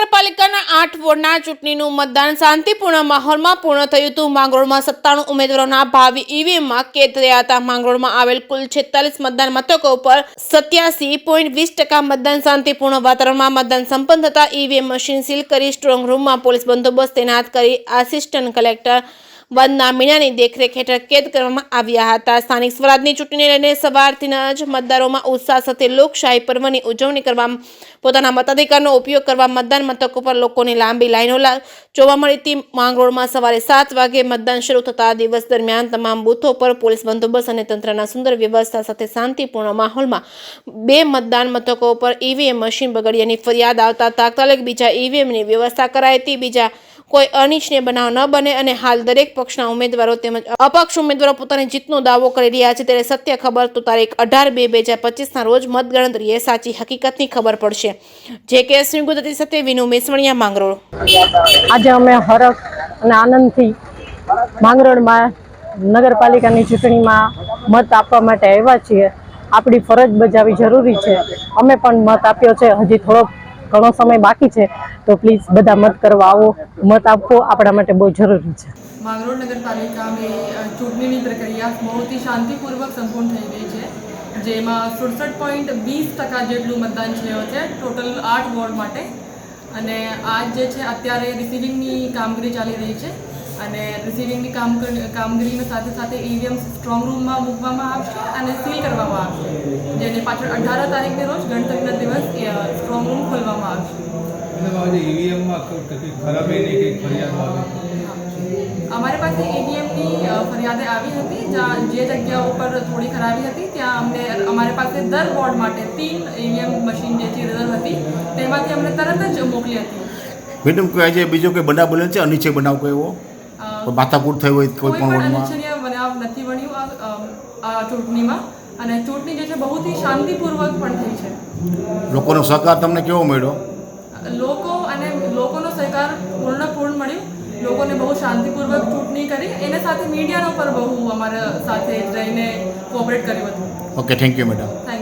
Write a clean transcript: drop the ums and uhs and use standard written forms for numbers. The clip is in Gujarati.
નગરપાલિકાના 8 વોર્ડના ચૂંટણીનું મતદાન શાંતિપૂર્ણ માહોલમાં પૂર્ણ થયું હતું. માંગરોળમાં 97 ઉમેદવારોના ભાવિ ઈવીએમમાં કેદ રહ્યા હતા. માંગરોળમાં આવેલ કુલ 46 મતદાન મથકો પર 87.20% મતદાન શાંતિપૂર્ણ વાતાવરણમાં મતદાન સંપન્ન થતા ઈવીએમ મશીન સીલ કરી સ્ટ્રોંગ રૂમમાં પોલીસ બંદોબસ્ત તૈનાત કરી આસિસ્ટન્ટ કલેક્ટર વંદના મીણાની દેખરેખ હેઠળ કેદ કરવામાં આવ્યા હતા. સ્થાનિક સ્વરાજની ચૂંટણીને લઈને સવારથી જ મતદારોમાં ઉત્સાહ સાથે લોકશાહી પર્વની ઉજવણી કરવા, પોતાના મતાધિકારનો ઉપયોગ કરવા મતદાન મથકો પર લોકોની લાંબી લાઈનો જોવા મળી હતી. માંગરોળમાં સવારે 7 વાગે મતદાન શરૂ થતા દિવસ દરમિયાન તમામ બૂથો પર પોલીસ બંદોબસ્ત અને તંત્રના સુંદર વ્યવસ્થા સાથે શાંતિપૂર્ણ માહોલમાં 2 મતદાન મથકો પર ઈવીએમ મશીન બગડ્યાની ફરિયાદ આવતા તાત્કાલિક બીજા ઈવીએમની વ્યવસ્થા કરાઈ હતી. બીજા કોઈ અનિચ્છનીય બનાવ ન બને અને હાલ દરેક પક્ષના ઉમેદવારો તેમજ અપક્ષ ઉમેદવારો પોતાની જીતનો દાવો કરી રહ્યા છે. ત્યારે સત્ય ખબર તો તારીખ 18/2/2025ના રોજ મતગણતરીએ સાચી હકીકતની ખબર પડશે. જે કે ગુજરાતી સાથે વિનુ મેસવણિયા, માંગરોળ. આજે અમે હરખ અને આનંદથી માંગરોળમાં નગરપાલિકાની ચૂંટણીમાં મત આપવા માટે આવ્યા છીએ. આપણી ફરજ બજાવવી જરૂરી છે. અમે પણ મત આપ્યો છે. હજી થોડોક ઘણો સમય બાકી છે, તો પ્લીઝ બધા મત કરવા આવો. મત આપવો આપણા માટે બહુ જરૂરી છે. માંગરોળ नगरपालिका में चूंटनी प्रक्रिया बहुत ही शांतिपूर्वक संपूर्ण થઈ ગઈ છે, જેમાં 67.20% જેટલું મતદાન થયું છે ટોટલ 8 વોર્ડ માટે. અને આજ જે છે અત્યારે રિસીવિંગની કામગીરી ચાલી રહી છે અને રિસીવિંગની કામગીરીની સાથે સાથે ઈવીએમ સ્ટ્રોંગ રૂમમાં મૂકવામાં આવશે અને સીલ કરવામાં આવશે, જેની પાછળ 18 તારીખને રોજ ગણતરીના દિવસ સ્ટ્રોંગ રૂમ ખોલવામાં આવશે. અમારી પાસે ઈવીએમની ફરિયાદે આવી હતી, જ્યાં જે જગ્યાઓ પર થોડી ખરાબી હતી ત્યાં અમારી પાસે દર વોર્ડ માટે 3 ઈવીએમ મશીન જે છે રિઝર્વ હતી, તેમાંથી અમને તરત જ મોકલી હતી. મેડમ, કોઈ આજે બીજો કોઈ બનાવ બને છે, અનિચ્છનીય બનાવ કોઈ એવો માથાકૂટ થઈ હોય કોઈ પણ વોર્ડમાં? અનિચ્છનીય બનાવ નથી બન્યું આ ચૂંટણીમાં, અને ચૂંટણી જે છે બહુ જ શાંતિપૂર્વક પણ થઈ છે. લોકોનો સહકાર તમને કેવો મળ્યો? લોકોનો સહકાર પૂર્ણ મળ્યું. લોકોને બહુ શાંતિપૂર્વક ચૂંટણી કરી, એને સાથે મીડિયાનો પર બહુ અમારા સાથે રહીને કોઓપરેટ કર્યું હતું. Okay, thank you madam. Thank you.